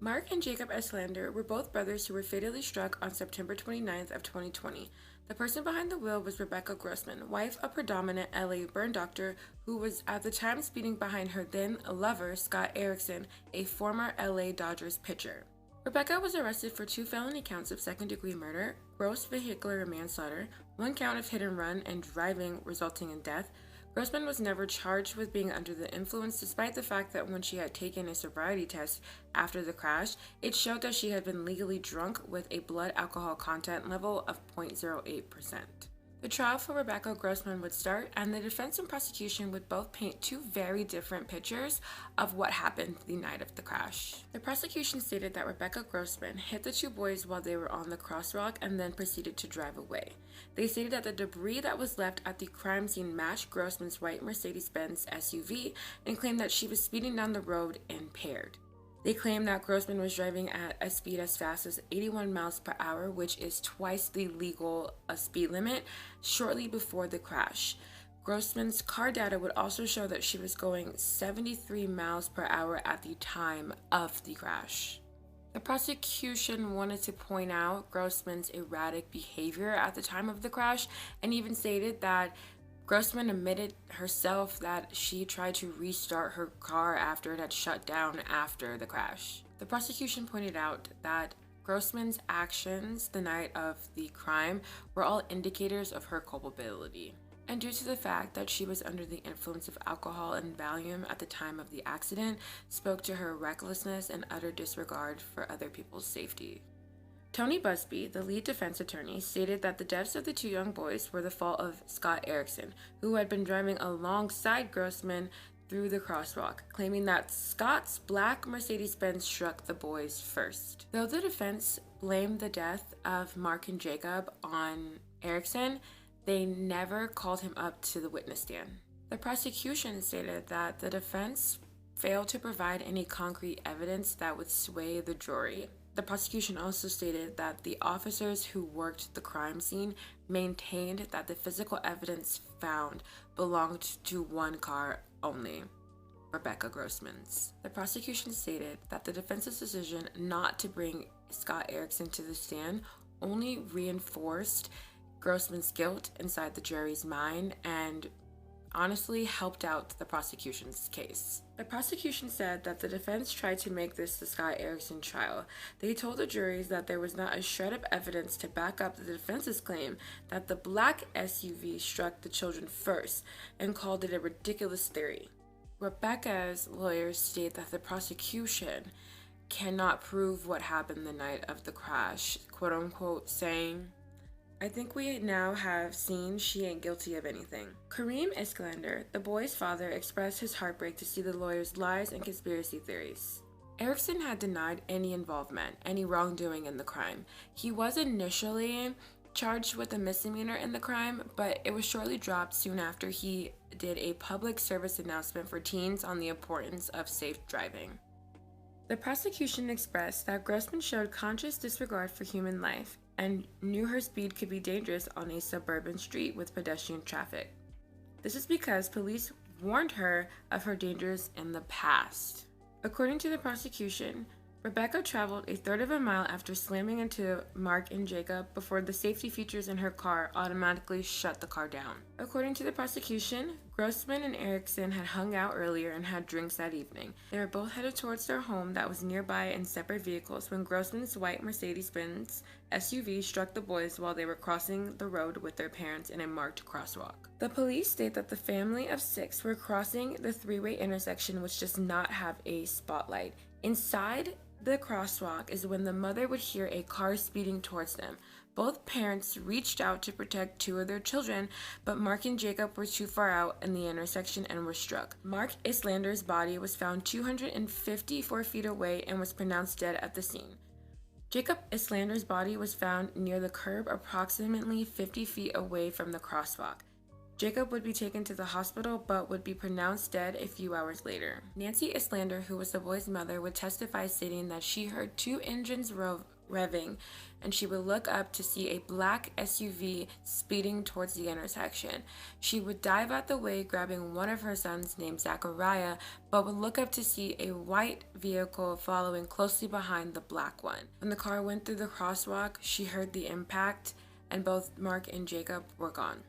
Mark and Jacob Isklander were both brothers who were fatally struck on September 29th of 2020. The person behind the wheel was Rebecca Grossman, wife of predominant LA burn doctor who was at the time speeding behind her then lover, Scott Erickson, a former LA Dodgers pitcher. Rebecca was arrested for 2 felony counts of second-degree murder, gross vehicular manslaughter, 1 count of hit and run, and driving resulting in death. Grossman was never charged with being under the influence, despite the fact that when she had taken a sobriety test after the crash, it showed that she had been legally drunk with a blood alcohol content level of 0.08%. The trial for Rebecca Grossman would start, and the defense and prosecution would both paint 2 very different pictures of what happened the night of the crash. The prosecution stated that Rebecca Grossman hit the 2 boys while they were on the crosswalk and then proceeded to drive away. They stated that the debris that was left at the crime scene matched Grossman's white Mercedes-Benz SUV and claimed that she was speeding down the road impaired. They claim that Grossman was driving at a speed as fast as 81 miles per hour, which is twice the legal speed limit, shortly before the crash. Grossman's car data would also show that she was going 73 miles per hour at the time of the crash. The prosecution wanted to point out Grossman's erratic behavior at the time of the crash and even stated that Grossman admitted herself that she tried to restart her car after it had shut down after the crash. The prosecution pointed out that Grossman's actions the night of the crime were all indicators of her culpability, and due to the fact that she was under the influence of alcohol and Valium at the time of the accident, spoke to her recklessness and utter disregard for other people's safety. Tony Busby, the lead defense attorney, stated that the deaths of the 2 young boys were the fault of Scott Erickson, who had been driving alongside Grossman through the crosswalk, claiming that Scott's black Mercedes-Benz struck the boys first. Though the defense blamed the death of Mark and Jacob on Erickson, they never called him up to the witness stand. The prosecution stated that the defense failed to provide any concrete evidence that would sway the jury. The prosecution also stated that the officers who worked the crime scene maintained that the physical evidence found belonged to 1 car only, Rebecca Grossman's. The prosecution stated that the defense's decision not to bring Scott Erickson to the stand only reinforced Grossman's guilt inside the jury's mind and honestly helped out the prosecution's case. The prosecution said that the defense tried to make this the Scott Erickson trial. They told the juries that there was not a shred of evidence to back up the defense's claim that the black SUV struck the children first and called it a ridiculous theory. Rebecca's lawyers state that the prosecution cannot prove what happened the night of the crash, quote unquote, saying, "I think we now have seen she ain't guilty of anything." Kareem Iskander, the boy's father, expressed his heartbreak to see the lawyers' lies and conspiracy theories. Erickson had denied any involvement, any wrongdoing in the crime. He was initially charged with a misdemeanor in the crime, but it was shortly dropped soon after he did a public service announcement for teens on the importance of safe driving. The prosecution expressed that Grossman showed conscious disregard for human life and knew her speed could be dangerous on a suburban street with pedestrian traffic. This is because police warned her of her dangers in the past. According to the prosecution, Rebecca traveled a third of a mile after slamming into Mark and Jacob before the safety features in her car automatically shut the car down. According to the prosecution, Grossman and Erickson had hung out earlier and had drinks that evening. They were both headed towards their home that was nearby in separate vehicles when Grossman's white Mercedes-Benz SUV struck the boys while they were crossing the road with their parents in a marked crosswalk. The police state that the family of 6 were crossing the 3-way intersection, which does not have a spotlight. Inside the crosswalk is when the mother would hear a car speeding towards them. Both parents reached out to protect 2 of their children, but Mark and Jacob were too far out in the intersection and were struck. Mark Islander's body was found 254 feet away and was pronounced dead at the scene. Jacob Islander's body was found near the curb approximately 50 feet away from the crosswalk. Jacob would be taken to the hospital but would be pronounced dead a few hours later. Nancy Islander, who was the boy's mother, would testify stating that she heard 2 engines revving, and she would look up to see a black SUV speeding towards the intersection. She would dive out the way, grabbing one of her sons named Zachariah, but would look up to see a white vehicle following closely behind the black one. When the car went through the crosswalk, she heard the impact, and both Mark and Jacob were gone.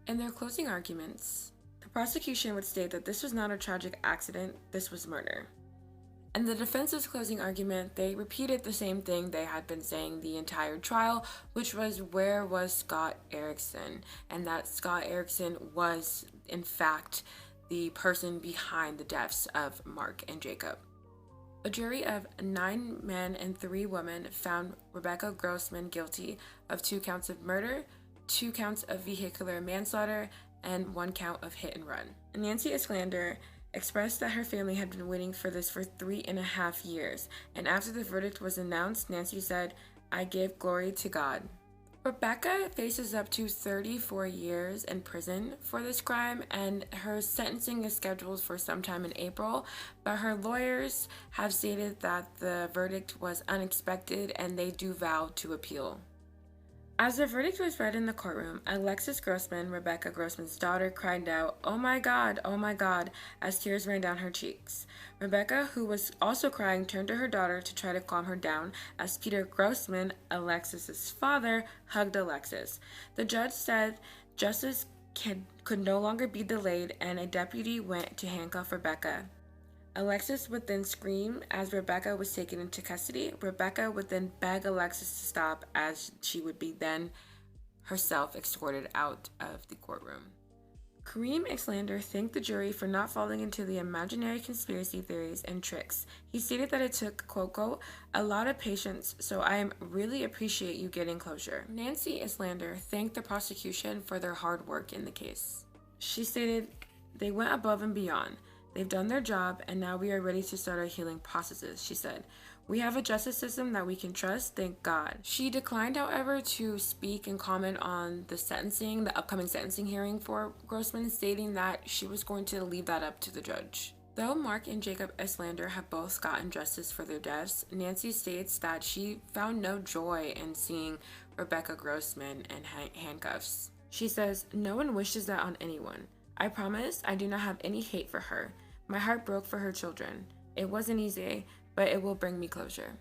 In their closing arguments, the prosecution would state that this was not a tragic accident, this was murder. In the defense's closing argument, they repeated the same thing they had been saying the entire trial, which was, where was Scott Erickson? And that Scott Erickson was, in fact, the person behind the deaths of Mark and Jacob. A jury of 9 men and 3 women found Rebecca Grossman guilty of 2 counts of murder, 2 counts of vehicular manslaughter, and 1 count of hit and run. Nancy Isklander expressed that her family had been waiting for this for 3.5 years, and after the verdict was announced, Nancy said, "I give glory to God." Rebecca faces up to 34 years in prison for this crime, and her sentencing is scheduled for sometime in April, but her lawyers have stated that the verdict was unexpected and they do vow to appeal. As the verdict was read in the courtroom, Alexis Grossman, Rebecca Grossman's daughter, cried out, oh my God," as tears ran down her cheeks. Rebecca, who was also crying, turned to her daughter to try to calm her down as Peter Grossman, Alexis's father, hugged Alexis. The judge said justice could no longer be delayed, and a deputy went to handcuff Rebecca. Alexis would then scream as Rebecca was taken into custody. Rebecca would then beg Alexis to stop, as she would be then herself escorted out of the courtroom. Kareem Islander thanked the jury for not falling into the imaginary conspiracy theories and tricks. He stated that it took, quote, "a lot of patience, so I really appreciate you getting closure." Nancy Islander thanked the prosecution for their hard work in the case. She stated, "They went above and beyond. They've done their job, and now we are ready to start our healing processes," she said. "We have a justice system that we can trust, thank God." She declined, however, to speak and comment on the upcoming sentencing hearing for Grossman, stating that she was going to leave that up to the judge. Though Mark and Jacob Islander have both gotten justice for their deaths, Nancy states that she found no joy in seeing Rebecca Grossman in handcuffs. She says, "No one wishes that on anyone. I promise I do not have any hate for her. My heart broke for her children. It wasn't easy, but it will bring me closure."